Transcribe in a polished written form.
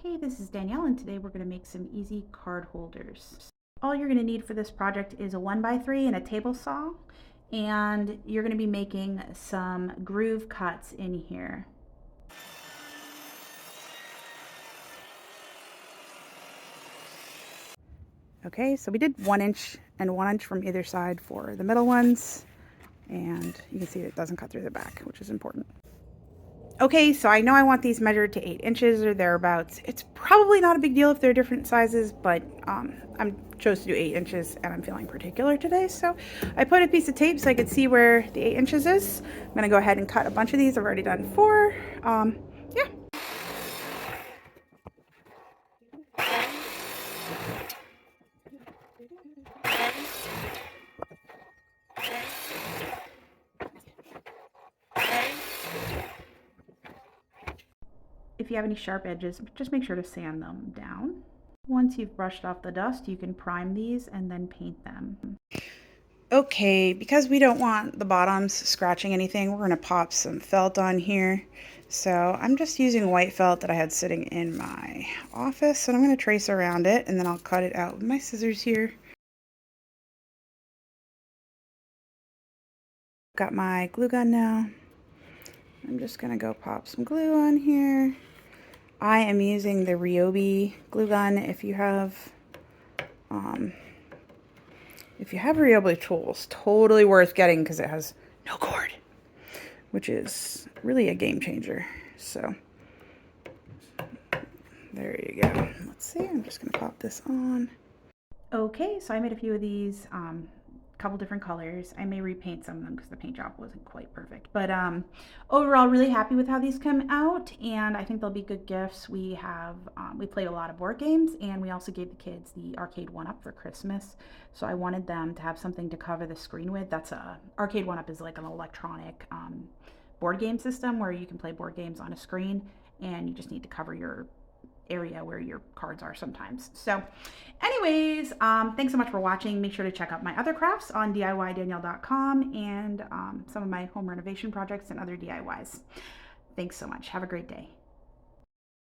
Hey, this is Danielle, and today we're going to make some easy card holders. All you're going to need for this project is a 1x3 and a table saw, and you're going to be making some groove cuts in here. Okay, so we did 1 inch and 1 inch from either side for the middle ones, and you can see it doesn't cut through the back, which is important. Okay, so I know I want these measured to 8 inches or thereabouts. It's probably not a big deal if they're different sizes, but I chose to do 8 inches and I'm feeling particular today. So I put a piece of tape so I could see where the 8 inches is. I'm gonna go ahead and cut a bunch of these. I've already done 4. Yeah. If you have any sharp edges, just make sure to sand them down. Once you've brushed off the dust, you can prime these and then paint them. Okay, because we don't want the bottoms scratching anything, we're going to pop some felt on here. So I'm just using white felt that I had sitting in my office, and I'm going to trace around it, and then I'll cut it out with my scissors here. Got my glue gun now. I'm just going to go pop some glue on here. I am using the Ryobi glue gun. If you have Ryobi tools, totally worth getting because it has no cord, which is really a game changer. So there you go. Let's see, I'm just gonna pop this on. Okay, so I made a few of these, couple different colors. I may repaint some of them because the paint job wasn't quite perfect, but overall really happy with how these come out, and I think they'll be good gifts. We played a lot of board games, and we also gave the kids the arcade 1-up for Christmas, so I wanted them to have something to cover the screen with. Arcade 1-up is like an electronic board game system where you can play board games on a screen, and you just need to cover your area where your cards are sometimes. So anyways, thanks so much for watching. Make sure to check out my other crafts on DIYDanielle.com and some of my home renovation projects and other DIYs. Thanks so much. Have a great day.